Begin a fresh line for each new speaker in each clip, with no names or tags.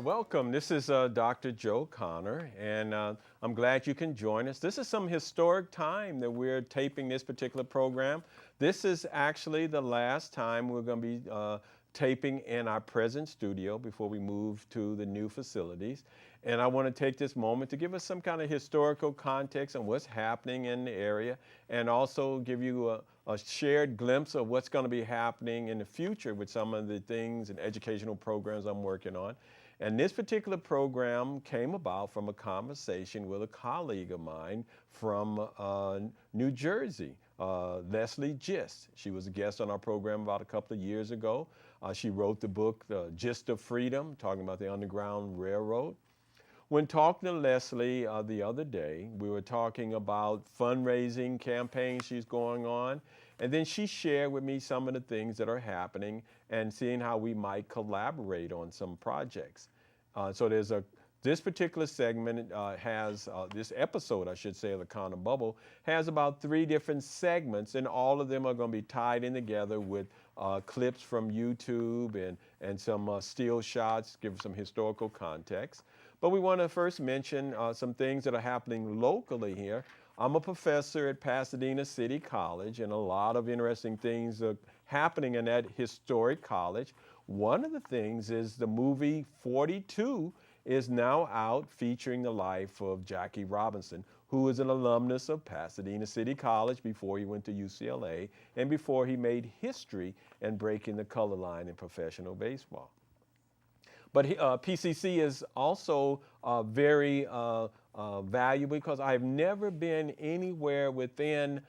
Welcome. This is Dr. Joe Connor, and I'm glad you can join us. This is some historic time that we're taping this particular program. This is actually the last time we're going to be taping in our present studio before we move to the new facilities. And I want to take this moment to give us some kind of historical context on what's happening in the area, and also give you a shared glimpse of what's going to be happening in the future with some of the things and educational programs I'm working on. And this particular program came about from a conversation with a colleague of mine from New Jersey, Leslie Gist. She was a guest on our program about a couple of years ago. She wrote the book, The Gist of Freedom, talking about the Underground Railroad. When talking to Leslie the other day, we were talking about fundraising campaigns she's going on, and then she shared with me some of the things that are happening and seeing how we might collaborate on some projects. So this particular segment this episode, I should say, of the Connor Bubble, has about 3 different segments, and all of them are going to be tied in together with clips from YouTube and some still shots, give some historical context. But we want to first mention some things that are happening locally here. I'm a professor at Pasadena City College, and a lot of interesting things are happening in that historic college. One of the things is the movie 42 is now out, featuring the life of Jackie Robinson, who is an alumnus of Pasadena City College before he went to UCLA and before he made history in breaking the color line in professional baseball. But PCC is also very valuable because I've never been anywhere within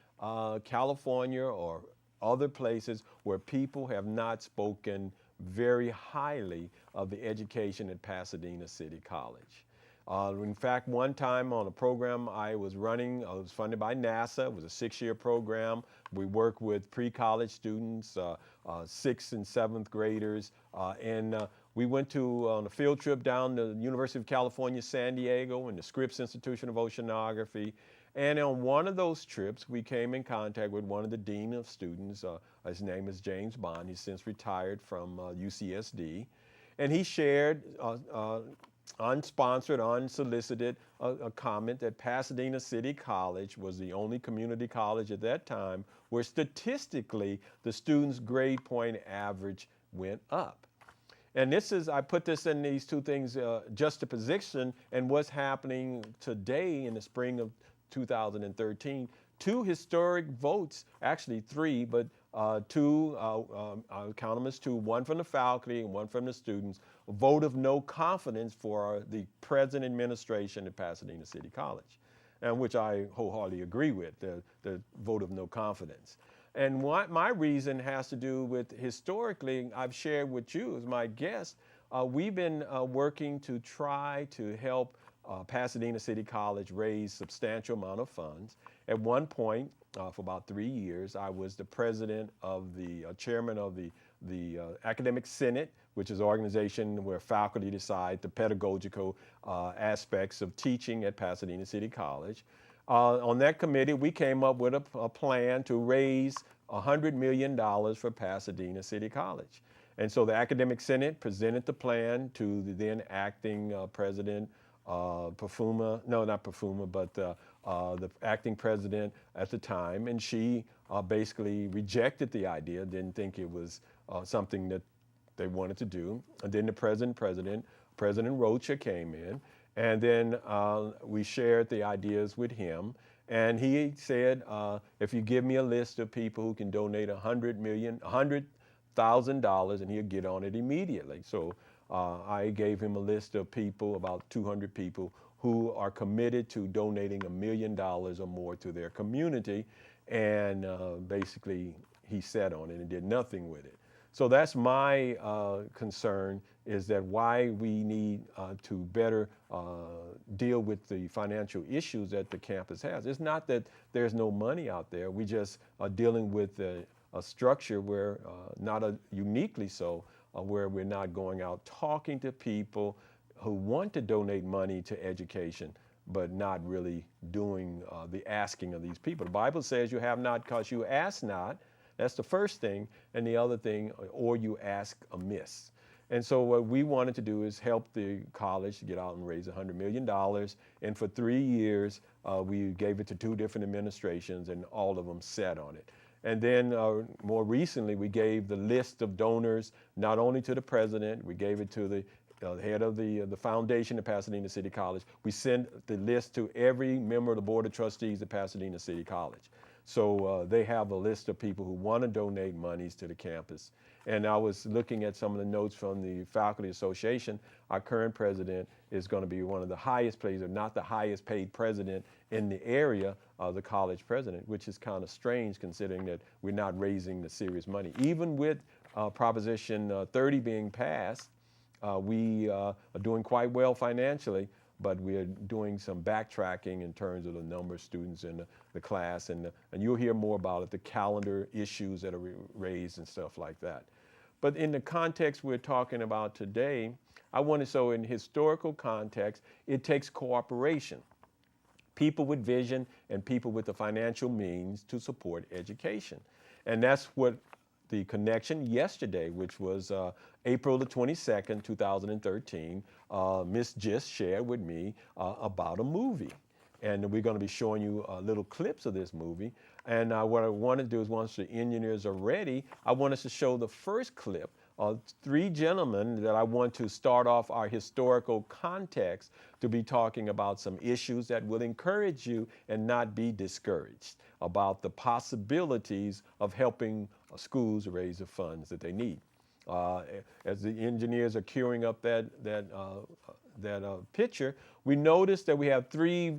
California or other places where people have not spoken very highly of the education at Pasadena City College. In fact, one time on a program I was running, it was funded by NASA. It was a 6-year program. We worked with pre-college students, 6th and 7th graders, and we went on a field trip down to the University of California, San Diego, and the Scripps Institution of Oceanography. And on one of those trips, we came in contact with one of the dean of students. His name is James Bond. He's since retired from UCSD. And he shared, unsponsored, unsolicited, a comment that Pasadena City College was the only community college at that time where statistically the students' grade point average went up. And I put this in these 2 things, juxtaposition and what's happening today in the spring of 2013. 2 historic votes, actually 3, but 2, I'll count them as 2, one from the faculty and one from the students, a vote of no confidence for the present administration at Pasadena City College, and which I wholeheartedly agree with, the vote of no confidence. And what my reason has to do with historically, I've shared with you as my guest, we've been working to try to help Pasadena City College raise substantial amount of funds. At one point, for about 3 years, I was the president of the chairman of the Academic Senate, which is an organization where faculty decide the pedagogical aspects of teaching at Pasadena City College. On that committee, we came up with a plan to raise $100 million for Pasadena City College. And so the Academic Senate presented the plan to the then acting president, Perfuma, no, not Perfuma, but the acting president at the time. And she basically rejected the idea, didn't think it was something that they wanted to do. And then the President Rocha came in. And then we shared the ideas with him. And he said, if you give me a list of people who can donate $100,000, and he'll get on it immediately. So I gave him a list of people, about 200 people, who are committed to donating $1 million or more to their community. And basically, he sat on it and did nothing with it. So that's my concern, is that why we need to better deal with the financial issues that the campus has. It's not that there's no money out there. We just are dealing with a structure where, uniquely so, where we're not going out talking to people who want to donate money to education, but not really doing the asking of these people. The Bible says you have not because you ask not. That's the first thing. And the other thing, or you ask amiss. And so what we wanted to do is help the college to get out and raise $100 million. And for 3 years, we gave it to 2 different administrations, and all of them sat on it. And then more recently, we gave the list of donors not only to the president, we gave it to the head of the foundation at Pasadena City College. We sent the list to every member of the Board of Trustees at Pasadena City College. So they have a list of people who want to donate monies to the campus. And I was looking at some of the notes from the Faculty Association. Our current president is going to be one of the highest paid, or not the highest paid president in the area, the college president, which is kind of strange considering that we're not raising the serious money. Even with Proposition 30 being passed, we are doing quite well financially, but we're doing some backtracking in terms of the number of students in the class, and you'll hear more about it, the calendar issues that are raised and stuff like that. But in the context we're talking about today, I want to, so in historical context, it takes cooperation. People with vision and people with the financial means to support education. And that's what the connection yesterday, which was April the 22nd, 2013, Ms. Gist shared with me about a movie. And we're going to be showing you little clips of this movie. And what I want to do is, once the engineers are ready, I want us to show the first clip of 3 gentlemen that I want to start off our historical context to be talking about some issues that will encourage you and not be discouraged about the possibilities of helping schools raise the funds that they need. As the engineers are queuing up that picture, we noticed that we have 3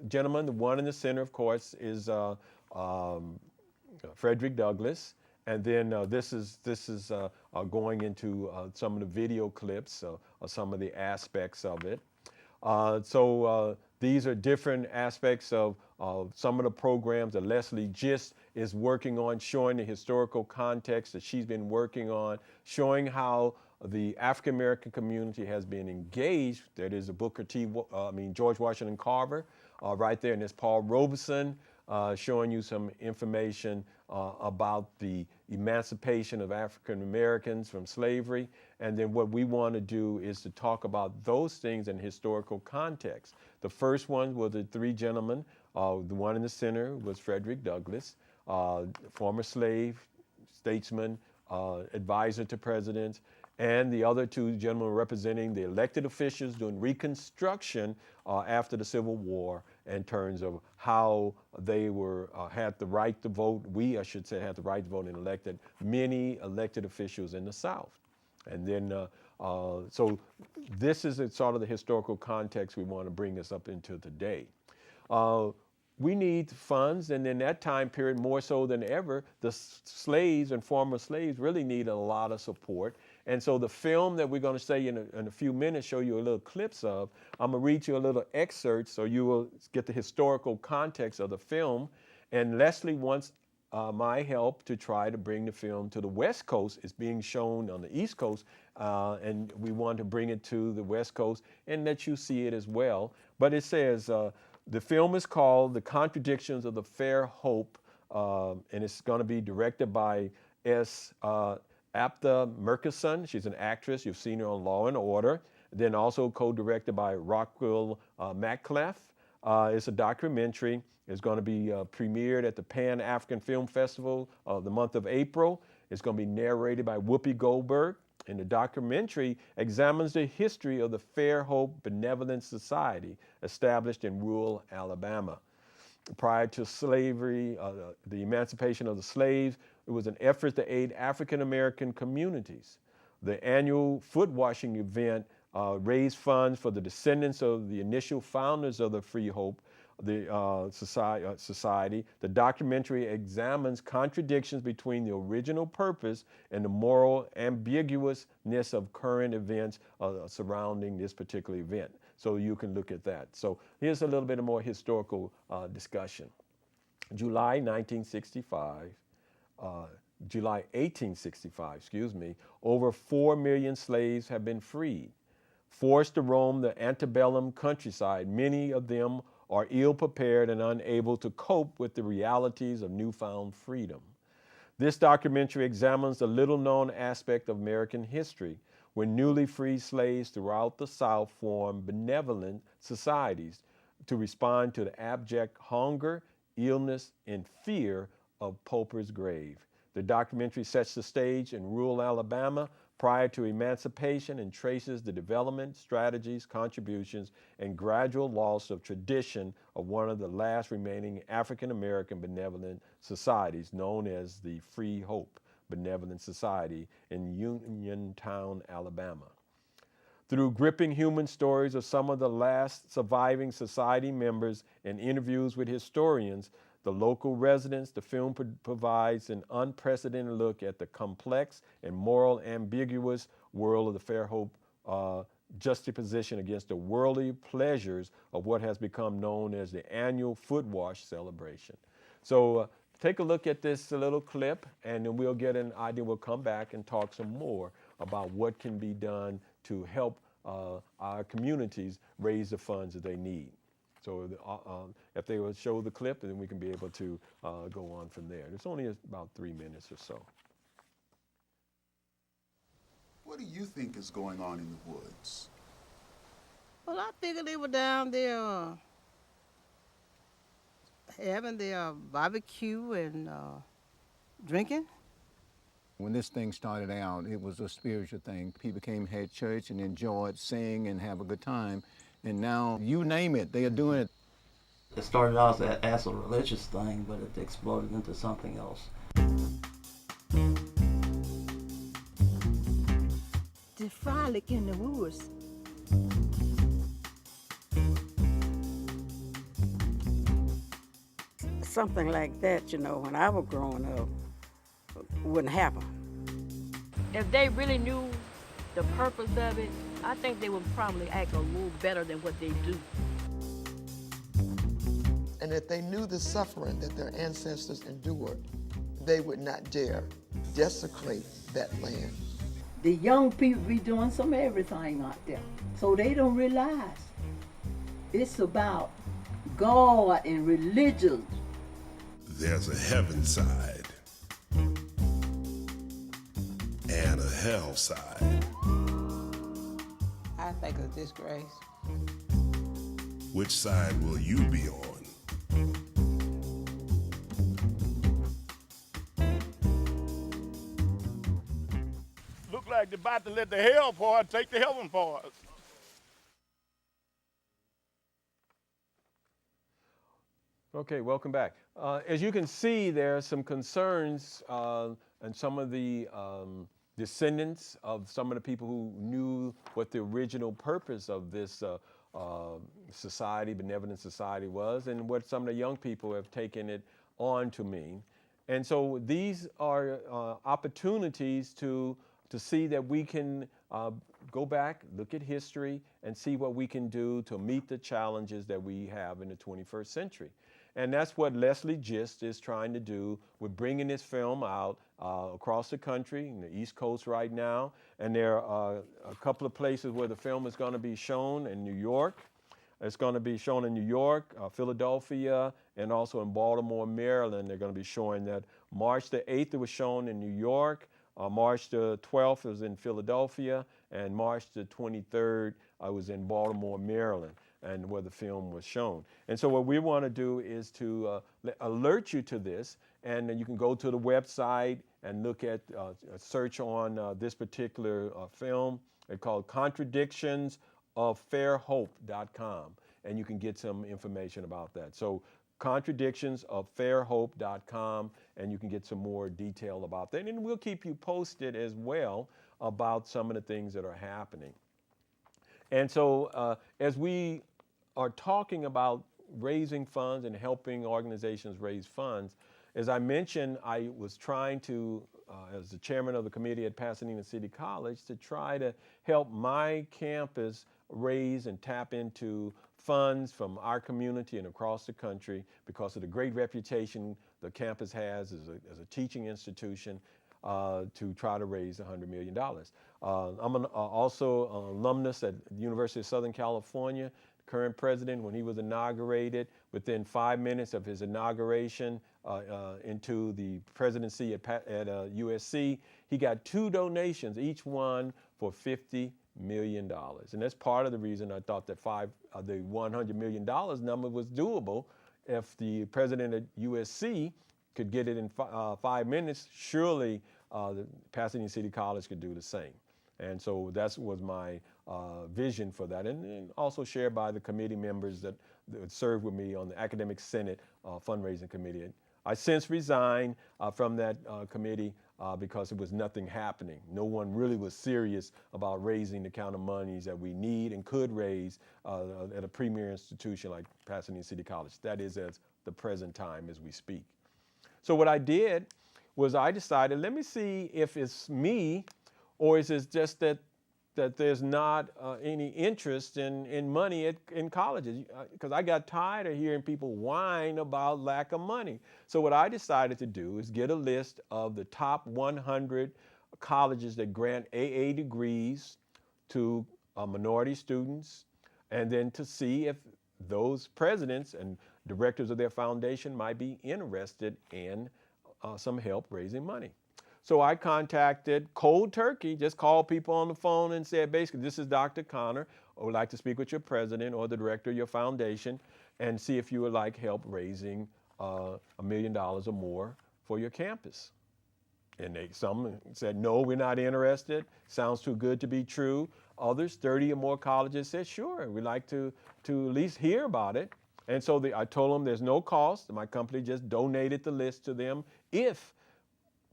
gentlemen. The one in the center, of course, is Frederick Douglass. And then this is going into some of the video clips, or some of the aspects of it. These are different aspects of some of the programs that Leslie Gist is working on, showing the historical context that she's been working on, showing how the African American community has been engaged. That is George Washington Carver right there, and there's Paul Robeson showing you some information about the emancipation of African Americans from slavery. And then what we want to do is to talk about those things in historical context. The first one was the 3 gentlemen. The one in the center was Frederick Douglass, former slave, statesman, advisor to presidents, and the other 2 gentlemen representing the elected officials doing Reconstruction after the Civil War, in terms of how they had the right to vote. We, I should say, had the right to vote and elected many elected officials in the South. And then, so this is sort of the historical context we want to bring us up into today. We need funds, and in that time period, more so than ever, the slaves and former slaves really need a lot of support. And so the film that we're going to say in a few minutes, show you a little clips of, I'm going to read you a little excerpt so you will get the historical context of the film. And Leslie wants my help to try to bring the film to the West Coast. It's being shown on the East Coast, and we want to bring it to the West Coast and let you see it as well. But it says, the film is called The Contradictions of the Fair Hope, and it's going to be directed by Apta Murkison. She's an actress. You've seen her on Law and Order. Then also co-directed by Rockwell Macklef. It's a documentary. It's going to be premiered at the Pan-African Film Festival of the month of April. It's going to be narrated by Whoopi Goldberg. And the documentary examines the history of the Fair Hope Benevolent Society established in rural Alabama. Prior to slavery, the emancipation of the slaves, it was an effort to aid African American communities. The annual foot washing event raised funds for the descendants of the initial founders of the Free Hope, the society. The documentary examines contradictions between the original purpose and the moral ambiguousness of current events surrounding this particular event. So you can look at that. So here's a little bit of more historical discussion. July 1865, over 4 million slaves have been freed. Forced to roam the antebellum countryside, many of them are ill-prepared and unable to cope with the realities of newfound freedom. This documentary examines a little-known aspect of American history, when newly freed slaves throughout the South formed benevolent societies to respond to the abject hunger, illness, and fear of pauper's grave. The documentary sets the stage in rural Alabama prior to emancipation and traces the development, strategies, contributions, and gradual loss of tradition of one of the last remaining African American benevolent societies, known as the Free Hope Benevolent Society in Uniontown, Alabama. Through gripping human stories of some of the last surviving society members and interviews with historians, the local residents, the film provides an unprecedented look at the complex and moral ambiguous world of the Fairhope juxtaposition against the worldly pleasures of what has become known as the annual foot wash celebration. So take a look at this little clip, and then we'll get an idea. We'll come back and talk some more about what can be done to help our communities raise the funds that they need. So if they will show the clip, then we can be able to go on from there. It's only about 3 minutes or so.
What do you think is going on in the woods?
Well, I figured they were down there having their barbecue and drinking.
When this thing started out, it was a spiritual thing. People came, had church, and enjoyed, sing, and have a good time. And now, you name it, they are doing it.
It started out as a religious thing, but it exploded into something else.
The frolic in the woods.
Something like that, you know, when I was growing up, wouldn't happen.
If they really knew the purpose of it, I think they would probably act a little better than what they do.
And if they knew the suffering that their ancestors endured, they would not dare desecrate that land.
The young people be doing some everything out there, so they don't realize it's about God and religion.
There's a heaven side and a hell side.
I think it's a disgrace.
Which side will you be on?
Look like they're about to let the hell part take the heaven part.
Okay, welcome back. As you can see, there are some concerns and some of the descendants of some of the people who knew what the original purpose of this society, benevolent society was, and what some of the young people have taken it on to mean. And so these are opportunities to see that we can go back, look at history, and see what we can do to meet the challenges that we have in the 21st century. And that's what Leslie Gist is trying to do with bringing this film out across the country, in the East Coast right now. And there are a couple of places where the film is going to be shown in New York. It's going to be shown in New York, Philadelphia, and also in Baltimore, Maryland. They're going to be showing that. March the 8th, it was shown in New York. March the 12th, it was in Philadelphia. And March the 23rd, I was in Baltimore, Maryland, and where the film was shown. And so what we want to do is to alert you to this, and you can go to the website and look at, search on this particular film. It's called contradictionsoffairhope.com, and you can get some information about that. So contradictionsoffairhope.com, and you can get some more detail about that. And we'll keep you posted as well about some of the things that are happening. And so as we are talking about raising funds and helping organizations raise funds, as I mentioned, I was trying to, as the chairman of the committee at Pasadena City College, to try to help my campus raise and tap into funds from our community and across the country because of the great reputation the campus has as a teaching institution to try to raise $100 million. I'm also an alumnus at the University of Southern California. The current president, when he was inaugurated, within 5 minutes of his inauguration, into the presidency at USC, he got 2 donations, each one for $50 million. And that's part of the reason I thought that the $100 million number was doable. If the president at USC could get it in 5 minutes, surely the Pasadena City College could do the same. And so that was my vision for that, and also shared by the committee members that served with me on the Academic Senate fundraising committee. I since resigned from that committee because it was nothing happening. No one really was serious about raising the kind of monies that we need and could raise at a premier institution like Pasadena City College. That is at the present time as we speak. So what I did was I decided, let me see if it's me or is it just that there's not any interest in money in colleges, because I got tired of hearing people whine about lack of money. So what I decided to do is get a list of the top 100 colleges that grant AA degrees to minority students, and then to see if those presidents and directors of their foundation might be interested in some help raising money. So I contacted cold turkey, just called people on the phone and said, basically, this is Dr. Connor. I would like to speak with your president or the director of your foundation and see if you would like help raising $1 million or more for your campus. And some said, no, we're not interested. Sounds too good to be true. Others, 30 or more colleges, said, sure, we'd like to at least hear about it. And so I told them there's no cost. My company just donated the list to them if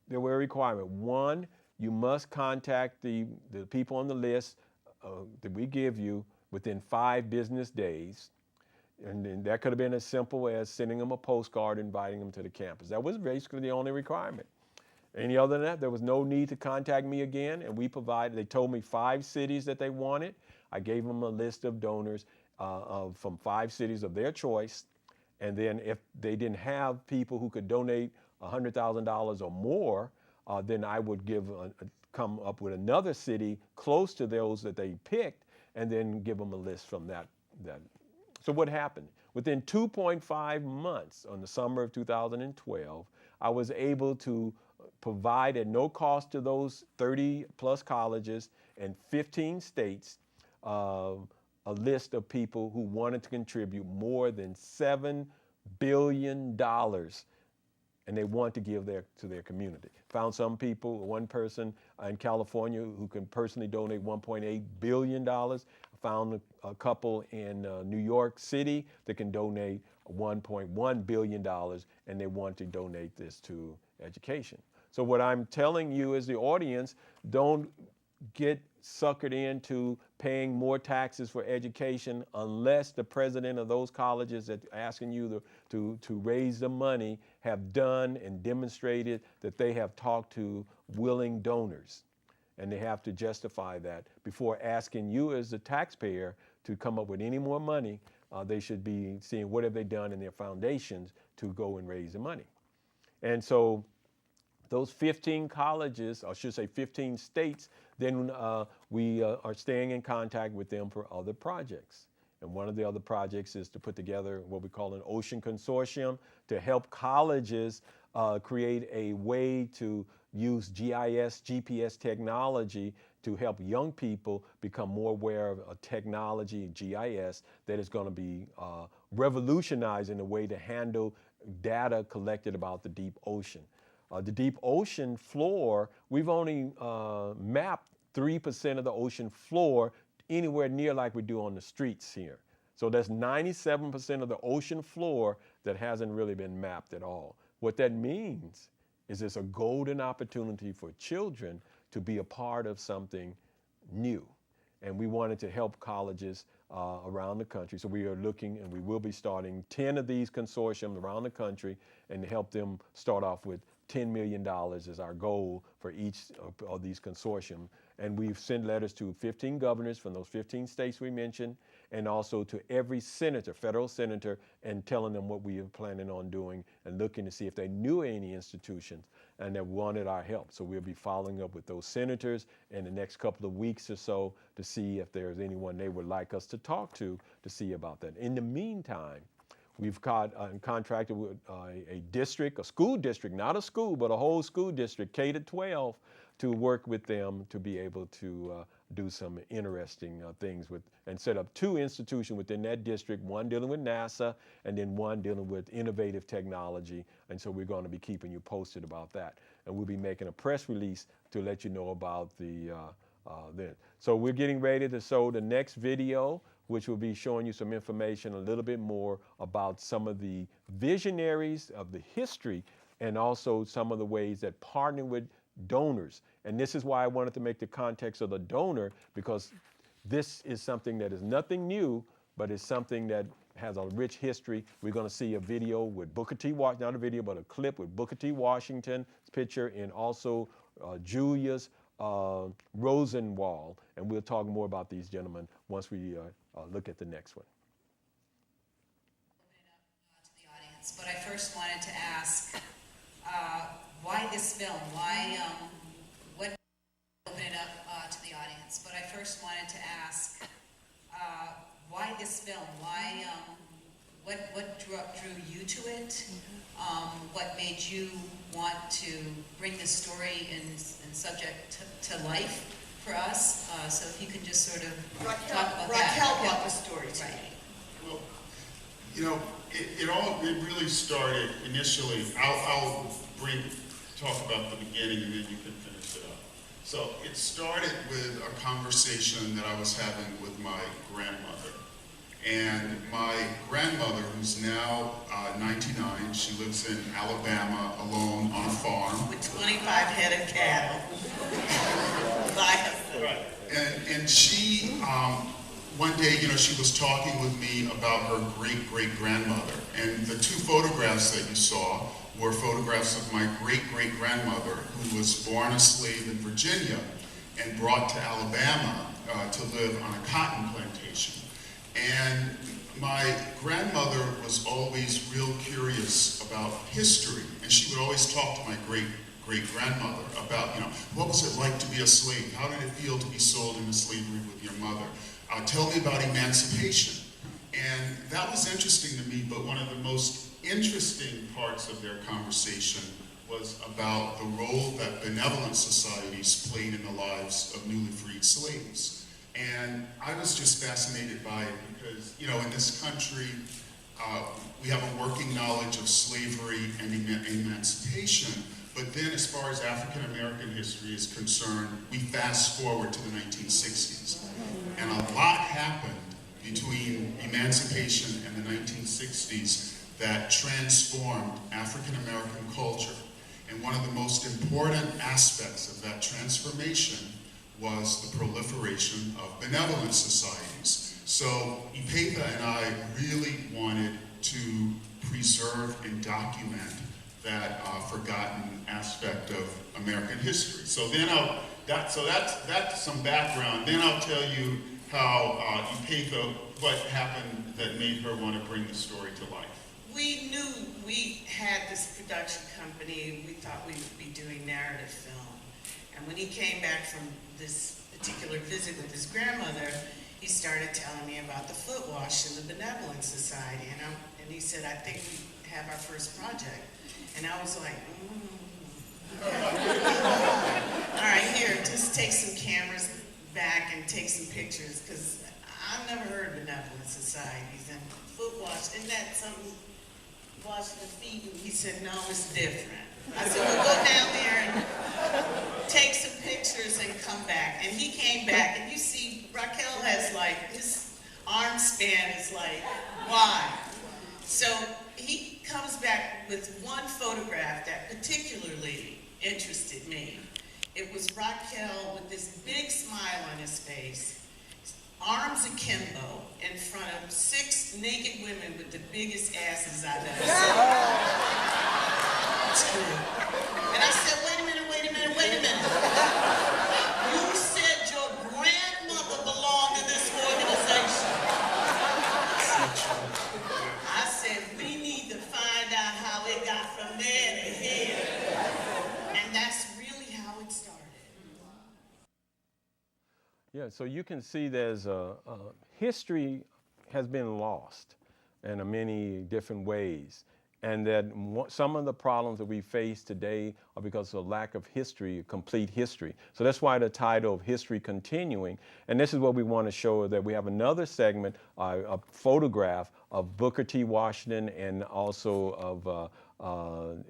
there were a requirement. One, you must contact the people on the list that we give you within 5 business days. And then that could have been as simple as sending them a postcard, inviting them to the campus. That was basically the only requirement. Any other than that, there was no need to contact me again. And they told me 5 cities that they wanted. I gave them a list of donors from 5 cities of their choice. And then if they didn't have people who could donate $100,000 or more, then I would come up with another city close to those that they picked, and then give them a list from that. So what happened? Within 2.5 months, on the summer of 2012, I was able to provide at no cost to those 30 plus colleges in 15 states a list of people who wanted to contribute more than $7 billion. And they want to give to their community. Found some people, one person in California who can personally donate $1.8 billion. Found a couple in New York City that can donate $1.1 billion, and they want to donate this to education. So what I'm telling you as the audience, don't get suckered into paying more taxes for education unless the president of those colleges that are asking you to raise the money have done and demonstrated that they have talked to willing donors. And they have to justify that before asking you as the taxpayer to come up with any more money. They should be seeing what have they done in their foundations to go and raise the money. And so those 15 colleges, or I should say 15 states, then we are staying in contact with them for other projects. And one of the other projects is to put together what we call an ocean consortium to help colleges create a way to use GIS, GPS technology to help young people become more aware of a technology, GIS, that is going to be revolutionizing the way to handle data collected about the deep ocean. The deep ocean floor, we've only mapped 3% of the ocean floor anywhere near like we do on the streets here. So that's 97% of the ocean floor that hasn't really been mapped at all. What that means is it's a golden opportunity for children to be a part of something new. And we wanted to help colleges around the country. So we are looking, and we will be starting 10 of these consortiums around the country and help them start off with $10 million is our goal for each of these consortium. And we've sent letters to 15 governors from those 15 states we mentioned, and also to every senator, federal senator, and telling them what we are planning on doing and looking to see if they knew any institutions and that wanted our help. So we'll be following up with those senators in the next couple of weeks or so to see if there's anyone they would like us to talk to see about that. In the meantime, We've contracted with a district, a school district, not a school, but a whole school district, K to 12, to work with them to be able to do some interesting things with, and set up 2 institutions within that district, one dealing with NASA and then one dealing with innovative technology. And so we're going to be keeping you posted about that. And we'll be making a press release to let you know about the So we're getting ready to show the next video, which will be showing you some information a little bit more about some of the visionaries of the history and also some of the ways that partnering with donors. And this is why I wanted to make the context of the donor, because this is something that is nothing new, but it's something that has a rich history. We're going to see a video with Booker T. Washington, not a video, but a clip with Booker T. Washington's picture, and also Julius Rosenwald. And we'll talk more about these gentlemen once we look at the next one.
To the audience, but I first wanted to ask, why this film? Why, what, open it up to the audience, but I first wanted to ask, why this film? Why, what drew you to it? What made you want to bring this story and subject to life for us? So if you can just sort of talk about that.
Raquel brought the story to me.
Well, you know, it really started initially. I'll talk about the beginning and then you can finish it up. So it started with a conversation that I was having with my grandmother. And my grandmother, who's now 99, she lives in Alabama alone on a farm.
With 25 head of cattle.
Right. And she, one day, you know, she was talking with me about her great-great-grandmother. And the 2 photographs that you saw were photographs of my great-great-grandmother, who was born a slave in Virginia and brought to Alabama to live on a cotton plantation. And my grandmother was always real curious about history, and she would always talk to my great-grandmother about, you know, what was it like to be a slave? How did it feel to be sold into slavery with your mother? Tell me about emancipation. And that was interesting to me, but one of the most interesting parts of their conversation was about the role that benevolent societies played in the lives of newly freed slaves. And I was just fascinated by it because, you know, in this country, we have a working knowledge of slavery and emancipation, but then as far as African American history is concerned, we fast forward to the 1960s. And a lot happened between emancipation and the 1960s that transformed African American culture. And one of the most important aspects of that transformation was the proliferation of benevolent societies. So Ipetha and I really wanted to preserve and document that forgotten aspect of American history. So then that's some background. Then I'll tell you how Ipetha, what happened that made her want to bring the story to life.
We knew we had this production company. We thought we would be doing narrative film. And when he came back from this particular visit with his grandmother, he started telling me about the foot wash and the Benevolent Society. And he said, I think we have our first project. And I was like, all right, here, just take some cameras back and take some pictures, because I've never heard of Benevolent Societies. And foot wash, isn't that something, washing the feet? And he said, no, it's different. I said, well, go down there and take some pictures and come back. And he came back, and you see, Raquel has like, his arm span is like wide. So he comes back with one photograph that particularly interested me. It was Raquel with this big smile on his face, arms akimbo, in front of 6 naked women with the biggest asses I've ever seen. It's true. And I said, wait a minute. You said your grandmother belonged to this organization. I said, we need to find out how it got from there to here. And that's really how it started.
Yeah, so you can see there's history has been lost. in many different ways. And that some of the problems that we face today are because of lack of history, complete history. So that's why the title of History Continuing. And this is what we want to show, that we have another segment, a photograph of Booker T. Washington and also of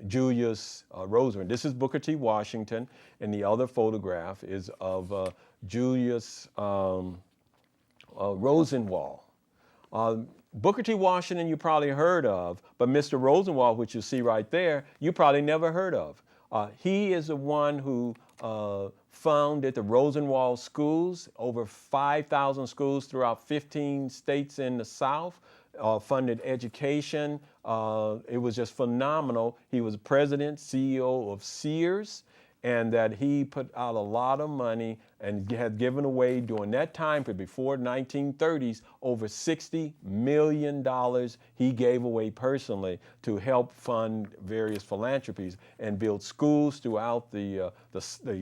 Julius Roseman. This is Booker T. Washington, and the other photograph is of Julius Rosenwald. Booker T. Washington you probably heard of, but Mr. Rosenwald, which you see right there, you probably never heard of. He is the one who founded the Rosenwald schools, over 5,000 schools throughout 15 states in the South, funded education. It was just phenomenal. He was president, CEO of Sears, and that he put out a lot of money and had given away during that time period before 1930s, over $60 million he gave away personally to help fund various philanthropies and build schools throughout the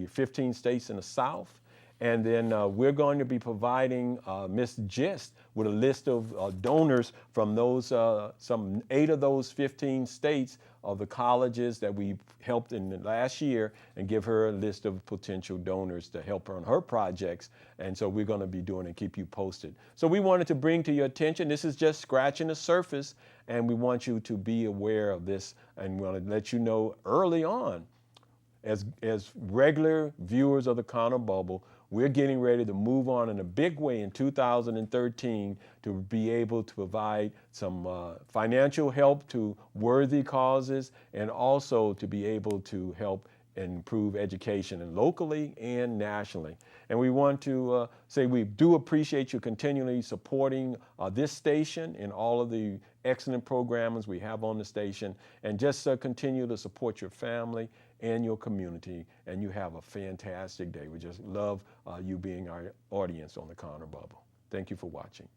15 states in the South. And then we're going to be providing Ms. Gist with a list of donors from those, some 8 of those 15 states of the colleges that we helped in the last year, and give her a list of potential donors to help her on her projects. And so we're going to be doing and keep you posted. So we wanted to bring to your attention, this is just scratching the surface, and we want you to be aware of this, and we want to let you know early on, as regular viewers of the Connor Bubble, we're getting ready to move on in a big way in 2013 to be able to provide some financial help to worthy causes, and also to be able to help improve education and locally and nationally. And we want to say we do appreciate you continually supporting this station and all of the excellent programs we have on the station, and just continue to support your family and your community, and you have a fantastic day. We just love you being our audience on the Connor Bubble. Thank you for watching.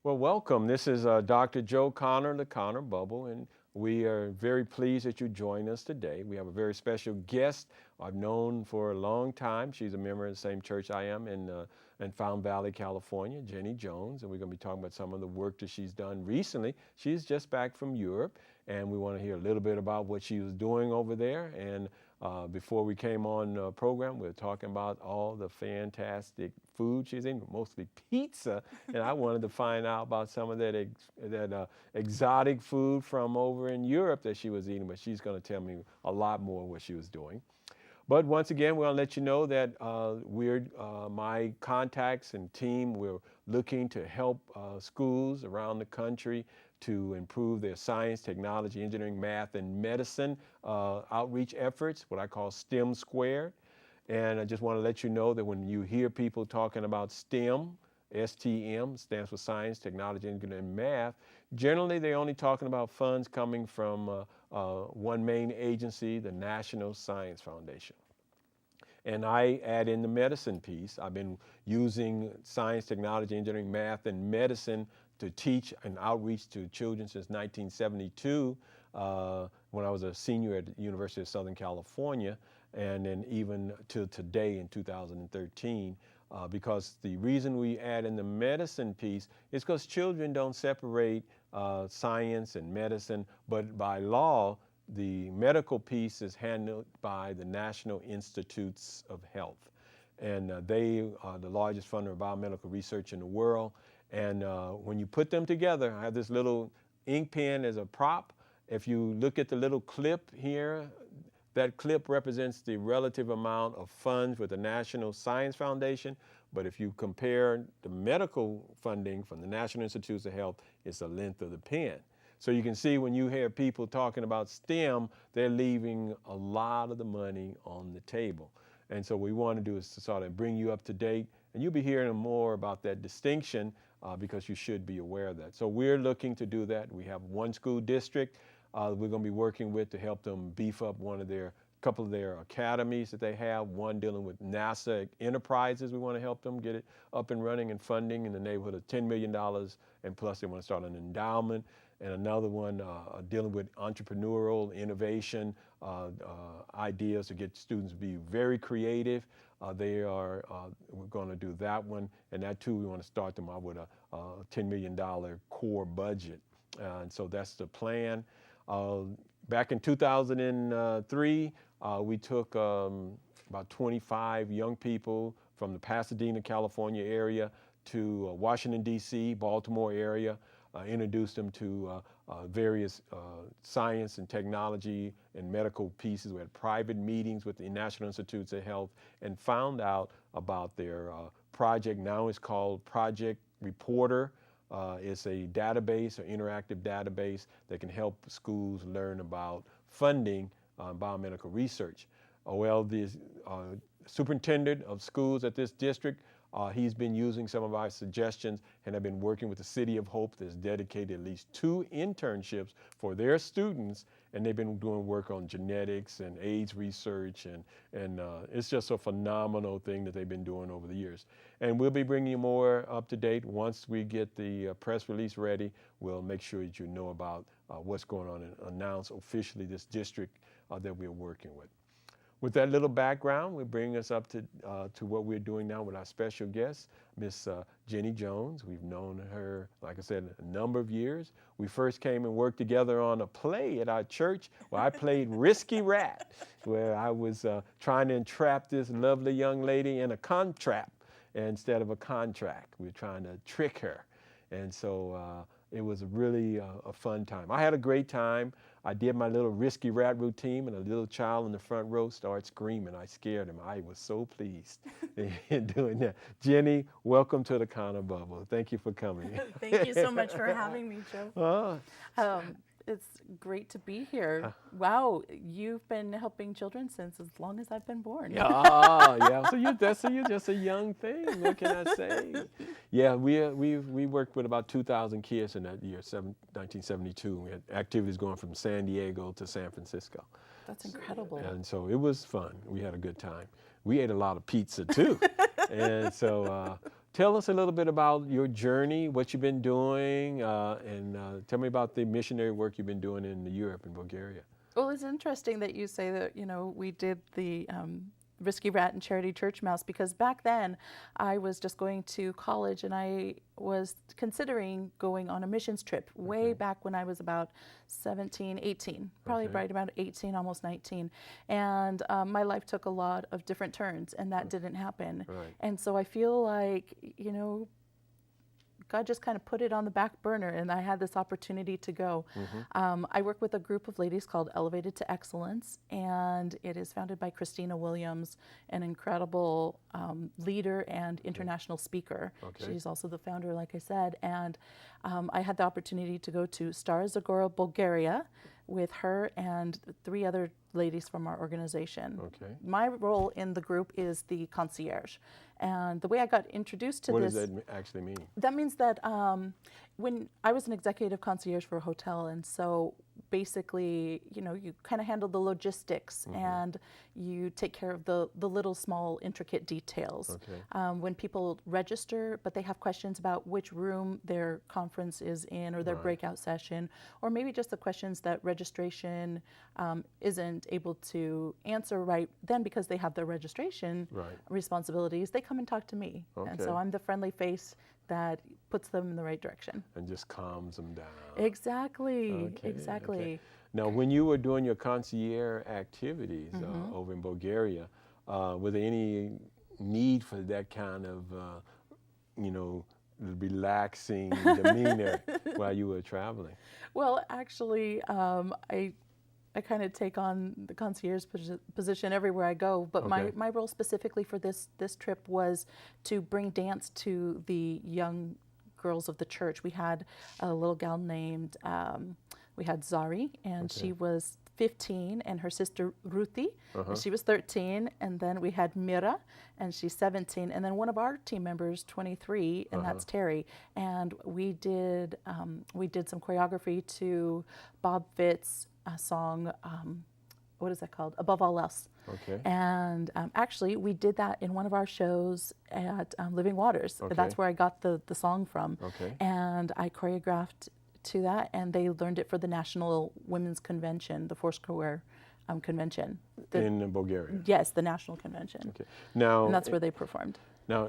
Well, welcome. This is Dr. Joe Connor, the Connor Bubble, and we are very pleased that you joined us today. We have a very special guest I've known for a long time. She's a member of the same church I am in Fountain Valley, California, Jenny Jones, and we're going to be talking about some of the work that she's done recently. She's just back from Europe, and we want to hear a little bit about what she was doing over there. And before we came on the program, we were talking about all the fantastic food she's eating, mostly pizza, and I wanted to find out about some of that exotic food from over in Europe that she was eating, but she's going to tell me a lot more what she was doing. But once again, we're going to let you know that my contacts and team, we're looking to help schools around the country to improve their science, technology, engineering, math, and medicine outreach efforts, what I call STEM Squared. And I just want to let you know that when you hear people talking about STEM, STM stands for Science, Technology, Engineering, and Math, generally they're only talking about funds coming from one main agency, the National Science Foundation. And I add in the medicine piece. I've been using science, technology, engineering, math, and medicine to teach and outreach to children since 1972 when I was a senior at the University of Southern California, and then even to today in 2013. Because the reason we add in the medicine piece is because children don't separate science and medicine, but by law, the medical piece is handled by the National Institutes of Health. And they are the largest funder of biomedical research in the world. And when you put them together, I have this little ink pen as a prop. If you look at the little clip here, that clip represents the relative amount of funds with the National Science Foundation. But if you compare the medical funding from the National Institutes of Health, it's the length of the pen. So you can see when you hear people talking about STEM, they're leaving a lot of the money on the table. And so what we want to do is to sort of bring you up to date, and you'll be hearing more about that distinction because you should be aware of that. So we're looking to do that. We have one school district we're going to be working with to help them beef up couple of their academies that they have, one dealing with NASA enterprises. We want to help them get it up and running and funding in the neighborhood of $10 million, and plus they want to start an endowment, and another one dealing with entrepreneurial innovation ideas to get students to be very creative. We're going to do that one, and that too we want to start them out with a $10 million core budget, and so that's the plan. Back in 2003, we took about 25 young people from the Pasadena, California area to Washington, D.C., Baltimore area, introduced them to various science and technology and medical pieces. We had private meetings with the National Institutes of Health and found out about their project. Now it's called Project Reporter. It's a database, an interactive database that can help schools learn about funding biomedical research. Well, the superintendent of schools at this district, he's been using some of our suggestions, and I've been working with the City of Hope that's dedicated at least 2 internships for their students, and they've been doing work on genetics and AIDS research, and it's just a phenomenal thing that they've been doing over the years. And we'll be bringing you more up to date. Once we get the press release ready, we'll make sure that you know about what's going on and announce officially this district that we're working with. With that little background, we bring us up to what we're doing now with our special guest, Miss Jenny Jones. We've known her, like I said, a number of years. We first came and worked together on a play at our church where I played Risky Rat, where I was trying to entrap this lovely young lady in a contract instead of a contract. We were trying to trick her. And so it was really a fun time. I had a great time. I did my little Risky Rat routine, and a little child in the front row started screaming. I scared him. I was so pleased in doing that. Jenny, welcome to the Connor Bubble. Thank you for coming.
Thank you so much for having me, Joe. It's great to be here. Wow, you've been helping children since as long as I've been born.
Yeah. So you're just a young thing. What can I say? Yeah, we worked with about 2,000 kids in that year, 1972. We had activities going from San Diego to San Francisco.
That's incredible.
And so it was fun. We had a good time. We ate a lot of pizza too. And so tell us a little bit about your journey, what you've been doing, and tell me about the missionary work you've been doing in Europe and Bulgaria.
Well, it's interesting that you say that, we did the Risky Rat and Charity Church Mouse, because back then I was just going to college and I was considering going on a missions trip way back when I was about 17, 18, probably right about 18, almost 19. And my life took a lot of different turns, and that didn't happen. Right. And so I feel like, God just kind of put it on the back burner, and I had this opportunity to go. I work with a group of ladies called Elevated to Excellence, and it is founded by Christina Williams, an incredible leader and international speaker. She's also the founder, like I said, and I had the opportunity to go to Stara Zagora, Bulgaria, with her and 3 other ladies from our organization. My role in the group is the concierge. And the way I got introduced to
what
this...
does that actually mean?
That means that when I was an executive concierge for a hotel, and so basically, you know, you kind of handle the logistics and you take care of the little small intricate details. When people register, but they have questions about which room their conference is in or their breakout session, or maybe just the questions that registration isn't able to answer right then because they have their registration responsibilities, they come and talk to me. And so I'm the friendly face that puts them in the right direction.
And just calms them down.
Exactly, exactly.
Now, when you were doing your concierge activities over in Bulgaria, was there any need for that kind of, you know, relaxing demeanor while you were traveling?
Well, actually, I kind of take on the concierge position everywhere I go, but my role specifically for this trip was to bring dance to the young girls of the church. We had a little gal named, we had Zari, and she was 15, and her sister Ruthie, and she was 13, and then we had Mira, and she's 17, and then one of our team members, 23, and that's Terry, and we did some choreography to Bob Fitt's song, what is that called? Above All Else. And actually, we did that in one of our shows at Living Waters. That's where I got the song from. And I choreographed to that, and they learned it for the National Women's Convention, the Foursquare Convention.
In Bulgaria?
Yes, the National Convention.
Now,
and that's where they performed.
Now,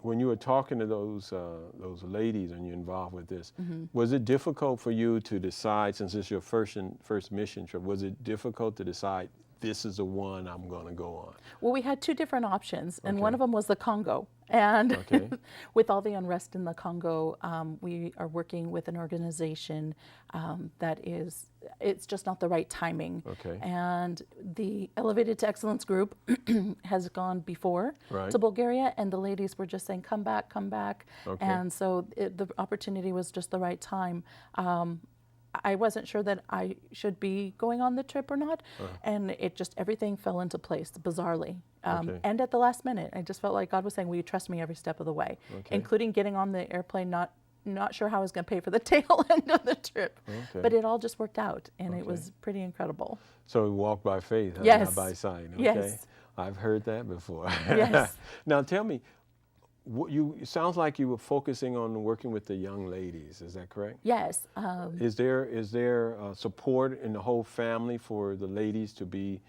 when you were talking to those ladies and you're involved with this, was it difficult for you to decide, since it's your first mission trip, was it difficult to decide this is the one I'm going to go on?
Well, we had 2 different options, and one of them was the Congo. And with all the unrest in the Congo, we are working with an organization that it's just not the right timing. And the Elevated to Excellence group has gone before to Bulgaria, and the ladies were just saying, come back, come back. And so the opportunity was just the right time. I wasn't sure that I should be going on the trip or not, and everything fell into place bizarrely. And at the last minute, I just felt like God was saying, will you trust me every step of the way, including getting on the airplane, not sure how I was going to pay for the tail end of the trip. But it all just worked out, and it was pretty incredible.
So walk by faith,
yes.
not by sight.
Yes.
I've heard that before.
Yes.
Now tell me, it sounds like you were focusing on working with the young ladies. Is that correct?
Yes.
Is there support in the whole family for the ladies to be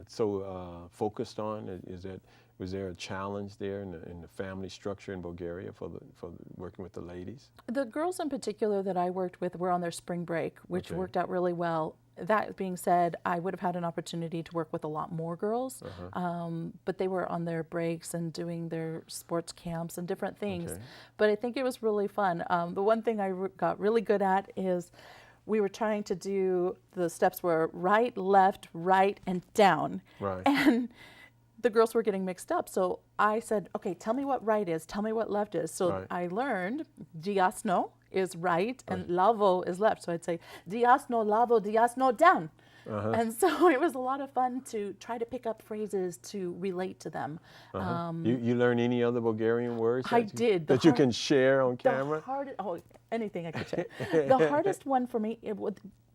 so focused on? Was there a challenge there in the family structure in Bulgaria for working with the ladies? The
girls in particular that I worked with were on their spring break, which worked out really well. That being said, I would have had an opportunity to work with a lot more girls, but they were on their breaks and doing their sports camps and different things. But I think it was really fun. The one thing I got really good at is we were trying to do, the steps were right, left, right, and down. And the girls were getting mixed up. So I said, okay, tell me what right is, tell me what left is. So I learned diasno is right and lavo is left. So I'd say diasno, lavo, diasno, down. And so it was a lot of fun to try to pick up phrases to relate to them.
You learn any other Bulgarian words
I did.
That you can share on camera?
Anything I could share. The hardest one for me,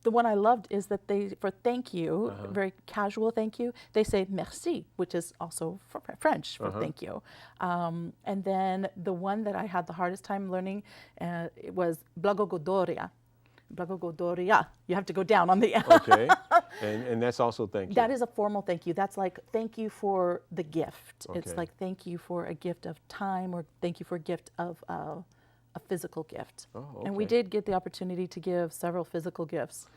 the one I loved is that for thank you, very casual thank you, they say merci, which is also French for thank you. And then the one that I had the hardest time learning, it was blagogodoria. Blagogodoria. You have to go down on the
Okay. And that's also thank you.
That is a formal thank you. That's like thank you for the gift. It's like thank you for a gift of time, or thank you for a gift of a physical gift. And we did get the opportunity to give several physical gifts.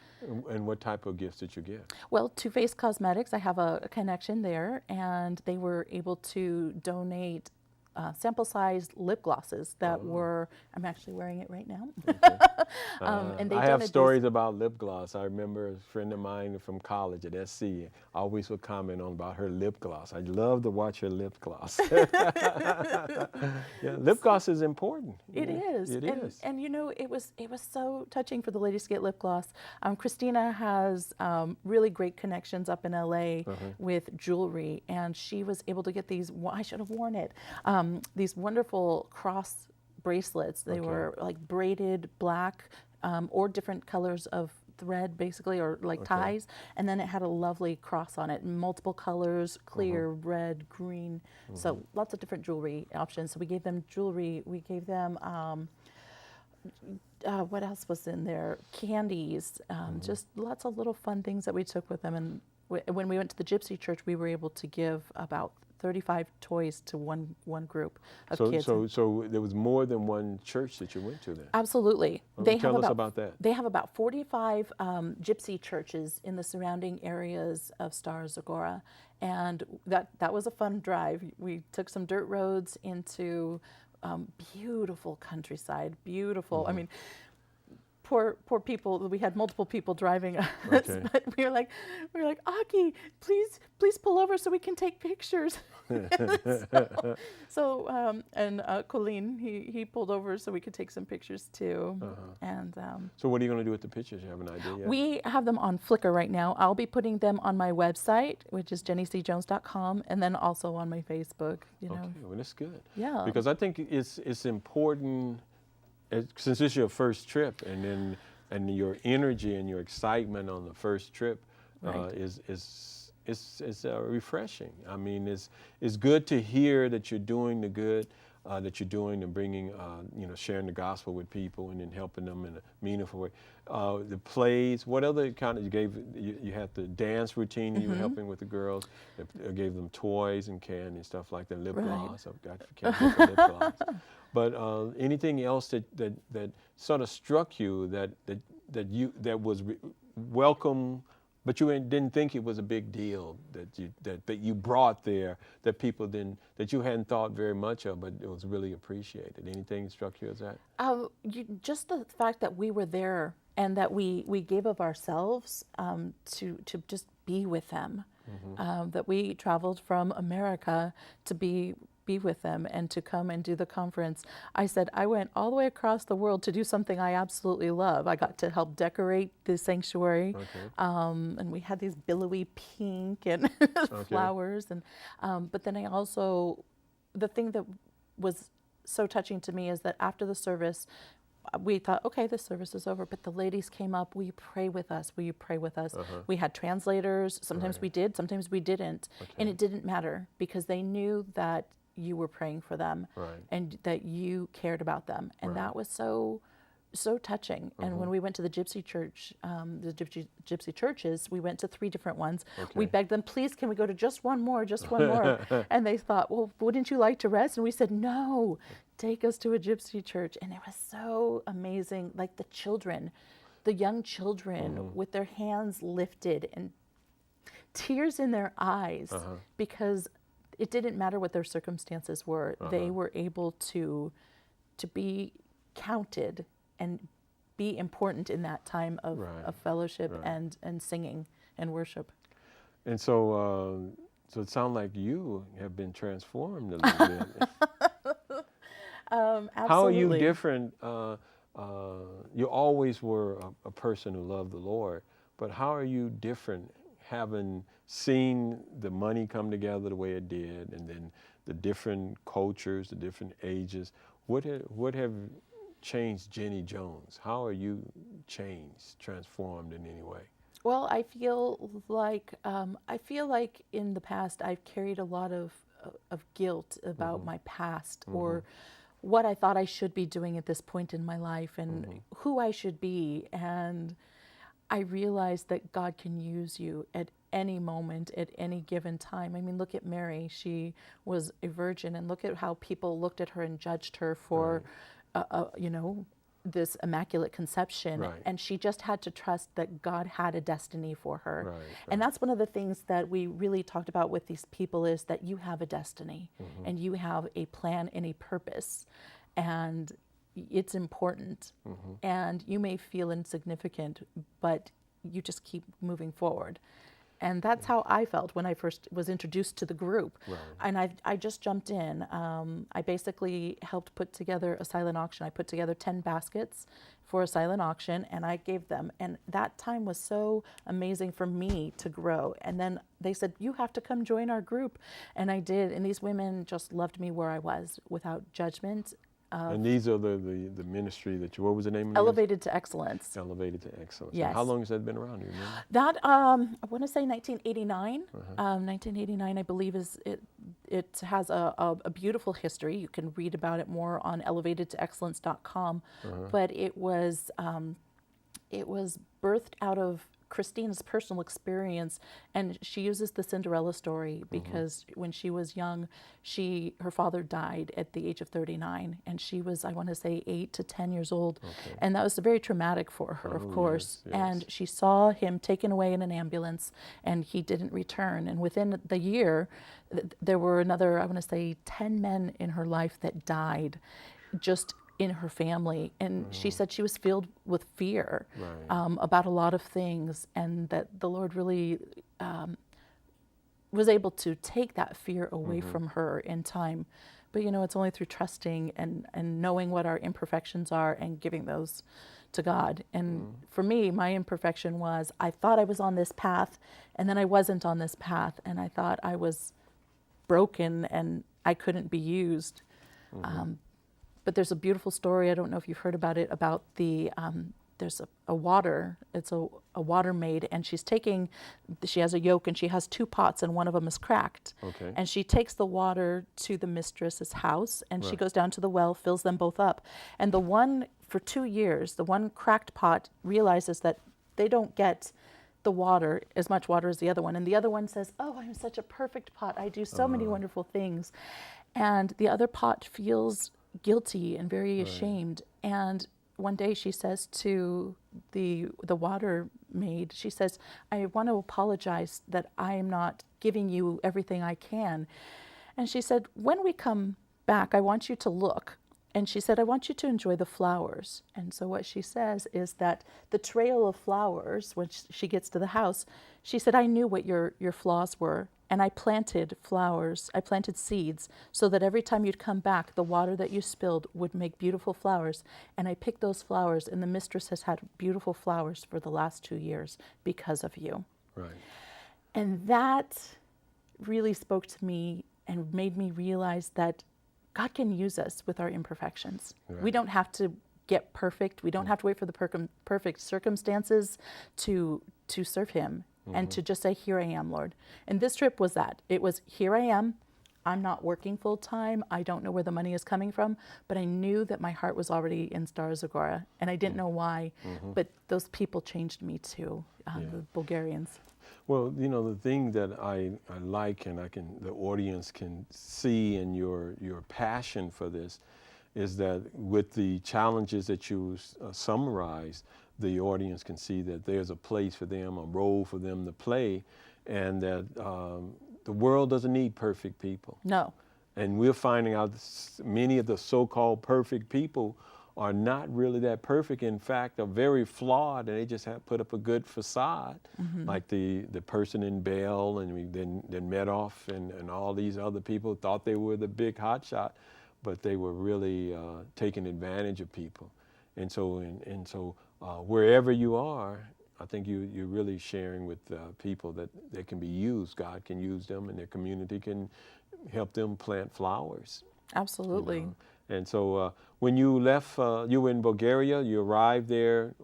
And what type of gifts did you give? Well,
to Face Cosmetics, I have a connection there, and they were able to donate sample-sized lip glosses that were, I'm actually wearing it right now. And
I have stories about lip gloss. I remember a friend of mine from college at SC always would comment on about her lip gloss. I love to watch her lip gloss. Yeah, lip gloss is important.
It is.
It is.
And you know, it was so touching for the ladies to get lip gloss. Christina has really great connections up in LA with jewelry, and she was able to get these, I should have worn it, these wonderful cross bracelets. They were like braided black or different colors of thread, basically, or like ties, and then it had a lovely cross on it, multiple colors, clear, red, green, so lots of different jewelry options. So we gave them jewelry, we gave them what else was in there? Candies, just lots of little fun things that we took with them. And when we went to the Gypsy Church, we were able to give about 35 toys to one group of kids.
So there was more than one church that you went to then?
Absolutely.
Tell us about that.
They have about 45 Gypsy churches in the surrounding areas of Star Zagora, and that was a fun drive. We took some dirt roads into beautiful countryside, beautiful. I mean, poor people. We had multiple people driving us, but we were like, Aki, please pull over so we can take pictures. And Colleen, he pulled over so we could take some pictures too. And
so what are you going to do with the pictures? You have an idea yet?
We have them on Flickr right now. I'll be putting them on my website, which is jennycjones.com, and then also on my Facebook. You know.
Okay, well that's good.
Yeah.
Because I think it's important. Since this is your first trip, and your energy and your excitement on the first trip is refreshing. I mean, it's good to hear that you're doing the good that you're doing and bringing, sharing the gospel with people and then helping them in a meaningful way. The plays, what other kind of, you had the dance routine, you were helping with the girls, gave them toys and candy and stuff like that, lip gloss, can't forget the lip gloss. But anything else that sort of struck you that was welcome, but you didn't think it was a big deal that you brought there, that people that you hadn't thought very much of, but it was really appreciated. Anything struck you as that?
Just the fact that we were there and that we gave of ourselves to just be with them. That we traveled from America to be with them and to come and do the conference. I said, I went all the way across the world to do something I absolutely love. I got to help decorate the sanctuary, and we had these billowy pink and flowers. And but then I also, the thing that was so touching to me is that after the service, we thought, okay, the service is over, but the ladies came up, will you pray with us? Will you pray with us? We had translators. Sometimes we did, sometimes we didn't. And it didn't matter because they knew that you were praying for them and that you cared about them. And that was so touching. And when we went to the Gypsy Church, the Gypsy churches, we went to 3 different ones. We begged them, please, can we go to just one more? And they thought, well, wouldn't you like to rest? And we said, no, take us to a Gypsy church. And it was so amazing. Like the children, the young children with their hands lifted and tears in their eyes because it didn't matter what their circumstances were. They were able to be counted and be important in that time of fellowship and singing and worship.
And so it sounds like you have been transformed a little bit.
Absolutely.
How are you different? You always were a person who loved the Lord, but how are you different having seen the money come together the way it did, and then the different cultures, the different ages? What have changed Jenny Jones? How are you changed, transformed in any way?
Well, I feel like in the past I've carried a lot of guilt about my past or what I thought I should be doing at this point in my life and who I should be. And I realized that God can use you at any moment, at any given time. I mean, look at Mary. She was a virgin, and look at how people looked at her and judged her for, this immaculate conception,
Right.
and she just had to trust that God had a destiny for her.
Right,
And that's one of the things that we really talked about with these people, is that you have a destiny and you have a plan and a purpose, and it's important. And you may feel insignificant, but you just keep moving forward. And that's how I felt when I first was introduced to the group.
Right.
And I just jumped in. I basically helped put together a silent auction. I put together 10 baskets for a silent auction, and I gave them. And that time was so amazing for me to grow. And then they said, you have to come join our group. And I did. And these women just loved me where I was without judgment.
And these are the ministry that you, what was the name of it?
Elevated to Excellence.
Elevated to Excellence.
Yes.
And how long has that been around? Do you remember?
That, I want to say 1989. 1989, I believe, it has a beautiful history. You can read about it more on elevatedtoexcellence.com. But it was birthed out of Christina's personal experience, and she uses the Cinderella story because when she was young, her father died at the age of 39, and she was, I want to say, 8 to 10 years old, and that was very traumatic for her, of course.
Yes.
And she saw him taken away in an ambulance, and he didn't return. And within the year, there were another, I want to say, 10 men in her life that died, just in her family, and she said she was filled with fear about a lot of things, and that the Lord really was able to take that fear away from her in time. But you know, it's only through trusting and knowing what our imperfections are and giving those to God. And for me, my imperfection was, I thought I was on this path, and then I wasn't on this path, and I thought I was broken and I couldn't be used. But there's a beautiful story, I don't know if you've heard about it, about there's a water, it's a water maid, and she has a yoke, and she has 2 pots, and one of them is cracked.
Okay.
And she takes the water to the mistress's house, and she goes down to the well, fills them both up. And the one, for 2 years, the one cracked pot realizes that they don't get the water, as much water as the other one. And the other one says, oh, I'm such a perfect pot. I do so many wonderful things. And the other pot feels guilty and very ashamed. And one day she says to the water maid, she says, I want to apologize that I am not giving you everything I can. And she said, when we come back, I want you to look. And she said, I want you to enjoy the flowers. And so what she says is that the trail of flowers, when she gets to the house, she said, I knew what your flaws were. And I planted flowers, I planted seeds, so that every time you'd come back, the water that you spilled would make beautiful flowers. And I picked those flowers, and the mistress has had beautiful flowers for the last 2 years because of you.
Right.
And that really spoke to me and made me realize that God can use us with our imperfections.
Right.
We don't have to get perfect. We don't have to wait for the perfect circumstances to serve Him. And to just say, here I am, Lord. And this trip was that. It was, here I am. I'm not working full time. I don't know where the money is coming from, but I knew that my heart was already in Stara Zagora, and I didn't know why, but those people changed me too, the Bulgarians.
Well, you know, the thing that I like, and the audience can see in your passion for this, is that with the challenges that you summarized, the audience can see that there's a place for them, a role for them to play, and that the world doesn't need perfect people.
No.
And we're finding out many of the so-called perfect people are not really that perfect. In fact, are very flawed, and they just have put up a good facade, like the person in Bell, and then Medoff and all these other people thought they were the big hotshot, but they were really taking advantage of people. And so wherever you are, I think you're really sharing with people that they can be used. God can use them, and their community can help them plant flowers.
Absolutely.
You know? And so when you left, you were in Bulgaria, you arrived there,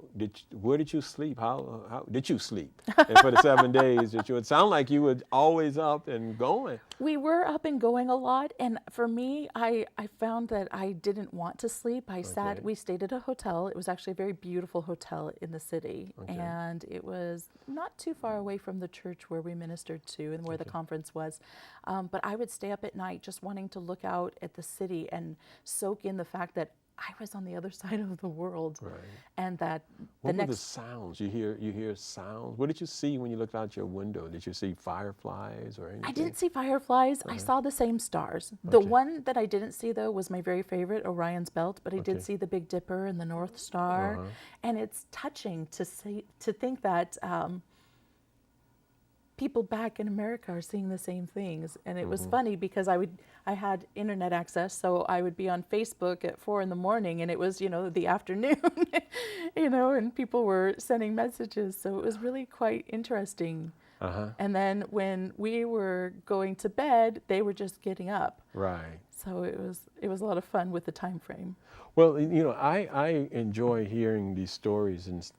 where did you sleep? How did you sleep? And for the 7 days, it sounded like you were always up and going.
We were up and going a lot, and for me, I found that I didn't want to sleep. We stayed at a hotel. It was actually a very beautiful hotel in the city, and it was not too far away from the church where we ministered to and where the conference was. But I would stay up at night just wanting to look out at the city and soak in the fact that I was on the other side of the world.
Right.
And that
What were the sounds? You hear sounds? What did you see when you looked out your window? Did you see fireflies or anything?
I didn't see fireflies. I saw the same stars. The one that I didn't see, though, was my very favorite, Orion's Belt, but I did see the Big Dipper and the North Star. And it's touching to think that people back in America are seeing the same things. And it was funny because I had internet access, so I would be on Facebook at 4 in the morning, and it was, the afternoon, and people were sending messages. So it was really quite interesting. And then when we were going to bed, they were just getting up.
Right.
So it was a lot of fun with the time frame.
Well, I enjoy hearing these stories and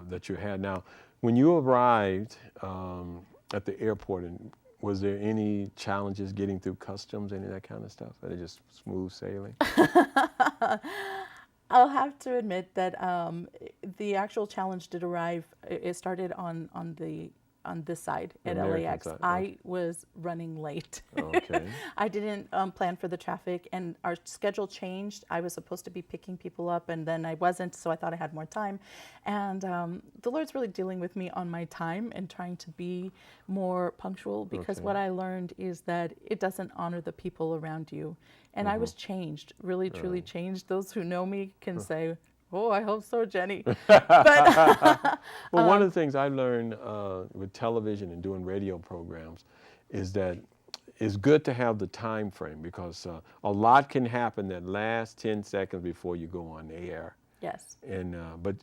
that you had. Now, when you arrived at the airport, and was there any challenges getting through customs, any of that kind of stuff? Or just smooth sailing?
I'll have to admit that the actual challenge did arrive. It started on this side at LAX.
Side.
I was running late.
Okay.
I didn't plan for the traffic, and our schedule changed. I was supposed to be picking people up, and then I wasn't, so I thought I had more time. And the Lord's really dealing with me on my time and trying to be more punctual, because what I learned is that it doesn't honor the people around you. And I was changed, really, truly changed. Those who know me can say, oh, I hope so, Jenny. But
well, one of the things I learned with television and doing radio programs is that it's good to have the time frame, because a lot can happen that last 10 seconds before you go on the air.
Yes.
And but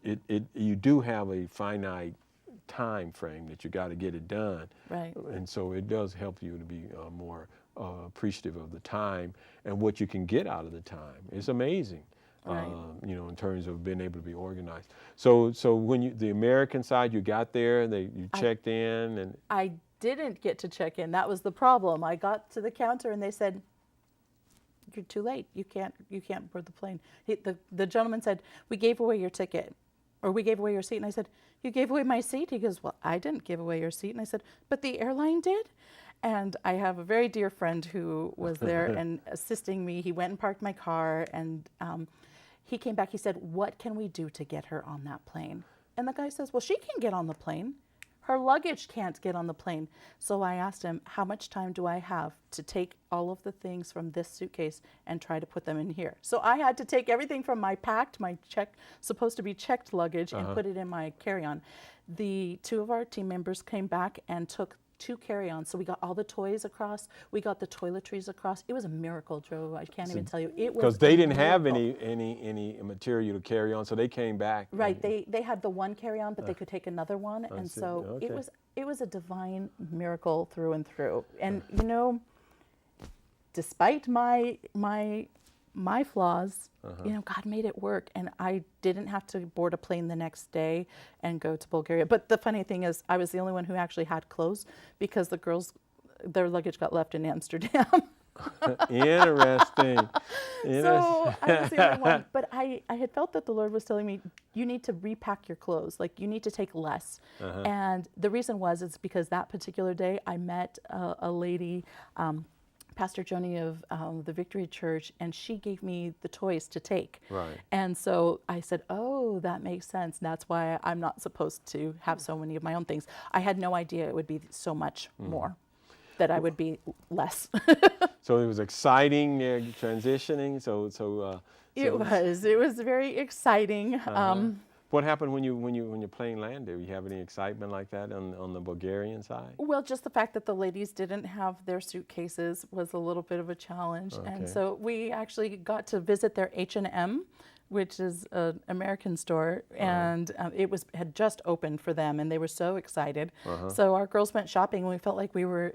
you do have a finite time frame that you got to get it done.
Right.
And so it does help you to be more appreciative of the time and what you can get out of the time. It's amazing.
Right.
In terms of being able to be organized. So when the American side, you got there, you checked in, and
I didn't get to check in. That was the problem. I got to the counter and they said, "You're too late. You can't board the plane." The gentleman said, "We gave away your ticket, or we gave away your seat." And I said, "You gave away my seat?" He goes, "Well, I didn't give away your seat." And I said, "But the airline did." And I have a very dear friend who was there and assisting me. He went and parked my car, and he came back. He said, "What can we do to get her on that plane?" And the guy says, "Well, she can get on the plane. Her luggage can't get on the plane." So I asked him, "How much time do I have to take all of the things from this suitcase and try to put them in here?" So I had to take everything from my supposed to be checked luggage and put it in my carry-on. The two of our team members came back and took 2 carry-ons. So we got all the toys across. We got the toiletries across. It was a miracle, Joe. I can't even tell you. It was
because they didn't have any material to carry on, so they came back.
Right. They had the one carry-on, but they could take another one, and
see.
so
Okay.
it was a divine miracle through and through. And despite my flaws, God made it work, and I didn't have to board a plane the next day and go to Bulgaria. But the funny thing is, I was the only one who actually had clothes, because the girls, their luggage got left in Amsterdam.
Interesting.
So I was the only one. But I had felt that the Lord was telling me, you need to repack your clothes. Like, you need to take less. And the reason is because that particular day I met a lady, Pastor Joni of the Victory Church, and she gave me the toys to take.
Right.
And so I said, oh, that makes sense. That's why I'm not supposed to have so many of my own things. I had no idea it would be so much more, that I would be less.
So it was exciting transitioning.
It was very exciting.
What happened when your plane landed? You have any excitement like that on the Bulgarian side?
Well, just the fact that the ladies didn't have their suitcases was a little bit of a challenge. And so we actually got to visit their H&M, which is an American store, and it had just opened for them, and they were so excited. So our girls went shopping, and we felt like we were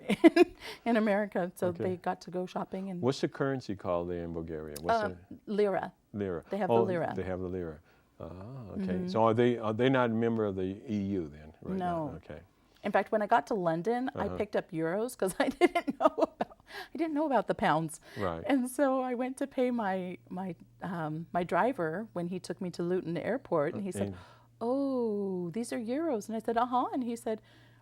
in America. So they got to go shopping. And
what's the currency called there in Bulgaria?
Lira.
Lira.
They have the lira.
They have the lira. Okay. So are they not a member of the EU then? Right
No.
Now? Okay.
In fact, when I got to London, I picked up euros because I didn't know about the pounds.
Right.
And so I went to pay my driver when he took me to Luton Airport, and he said, "Oh, these are euros." And I said, "Uh-huh." And he said,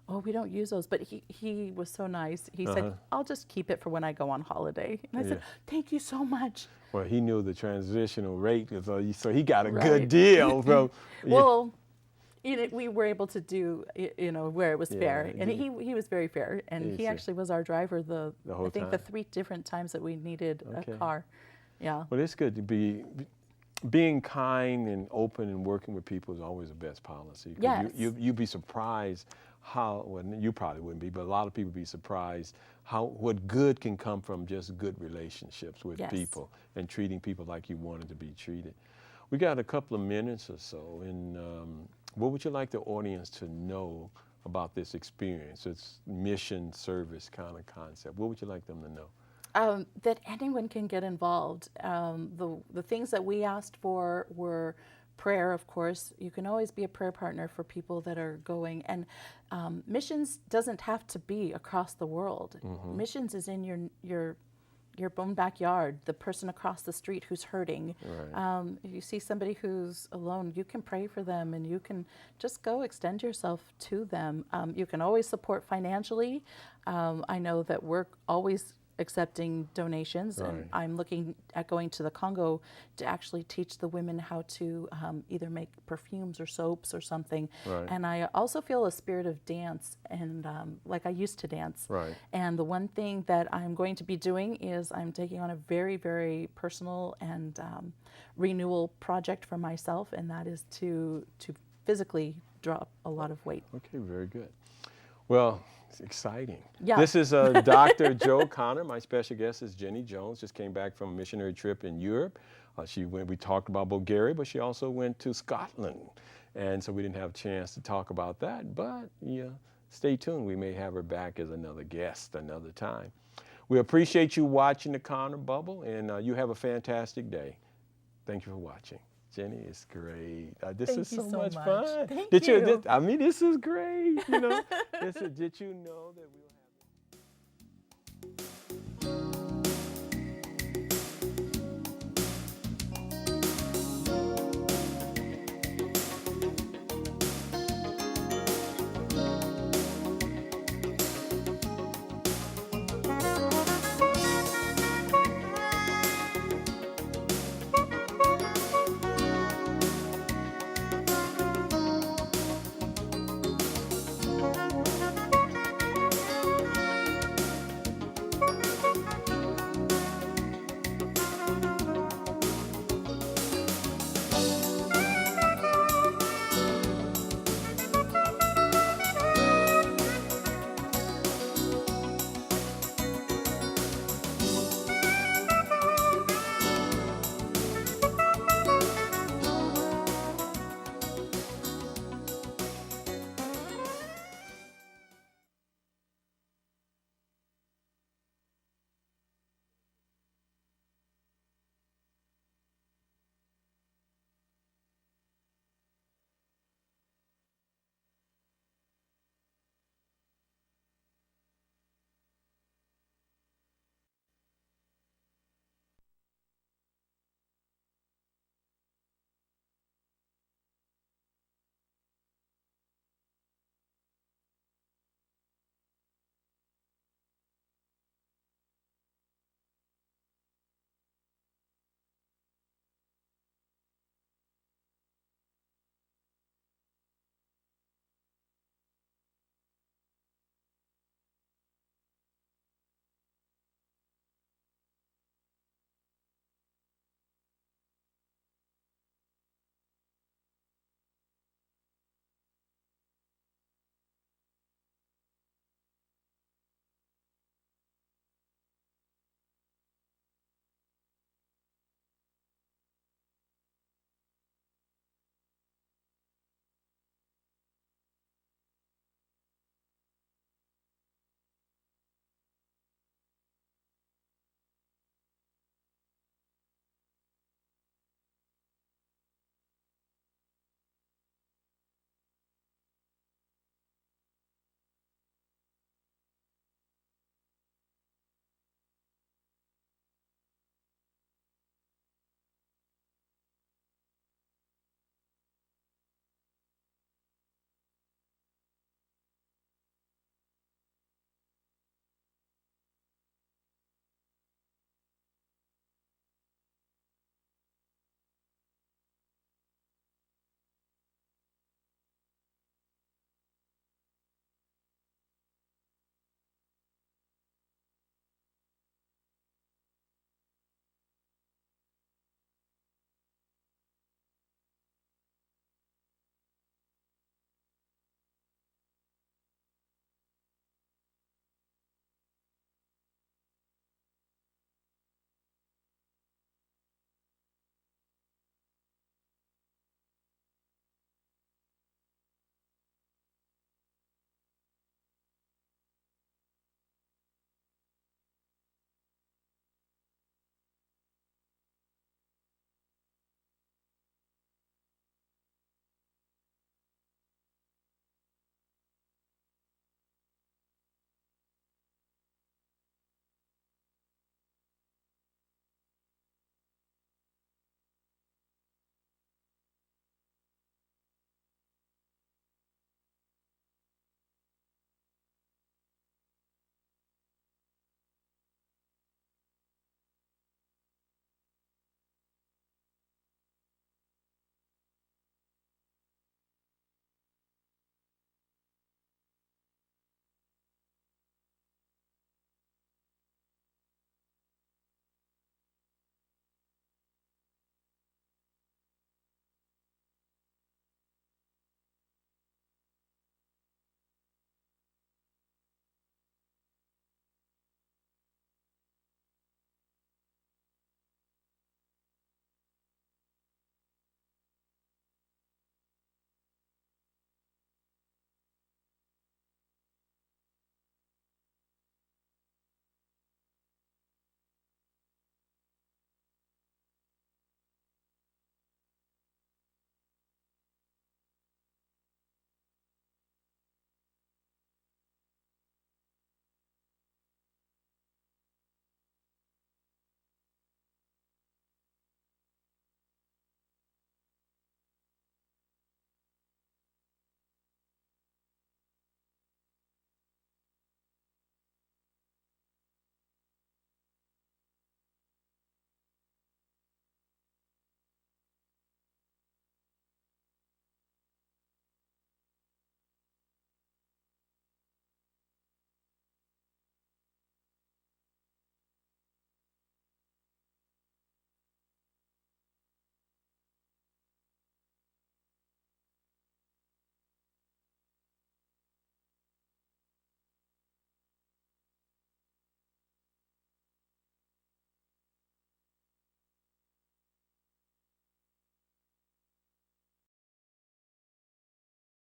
oh, we don't use those. But he was so nice. He said, I'll just keep it for when I go on holiday. And I said, thank you so much.
Well, he knew the transitional rate, so he got a
Right.
good deal. From,
well, we were able to do, where it was fair. And
yeah.
he was very fair. And he actually was our driver I think the 3 different times that we needed a car. Yeah.
Well, it's good to being kind and open and working with people is always the best policy.
Yes.
You'd be surprised how, well, you probably wouldn't be, but a lot of people be surprised what good can come from just good relationships with people and treating people like you wanted to be treated. We got a couple of minutes or so, and what would you like the audience to know about this experience? It's mission service kind of concept. What would you like them to know?
That anyone can get involved. The things that we asked for were prayer, of course. You can always be a prayer partner for people that are going. And missions doesn't have to be across the world. Missions is in your own backyard, the person across the street who's hurting.
Right.
If you see somebody who's alone, you can pray for them and you can just go extend yourself to them. You can always support financially. I know that we're always accepting donations, and I'm looking at going to the Congo to actually teach the women how to either make perfumes or soaps or something.
Right.
And I also feel a spirit of dance, and like I used to dance.
Right.
And the one thing that I'm going to be doing is I'm taking on a very, very personal and renewal project for myself, and that is to physically drop a lot of weight.
Okay, very good. Well, it's exciting.
Yeah.
This is Dr. Joe Connor. My special guest is Jenny Jones. Just came back from a missionary trip in Europe. We talked about Bulgaria, but she also went to Scotland. And so we didn't have a chance to talk about that. But yeah, stay tuned. We may have her back as another guest another time. We appreciate you watching the Connor Bubble, and you have a fantastic day. Thank you for watching. Jenny, it's great. This is so much fun.
Thank you.
I mean, this is great. Did you know?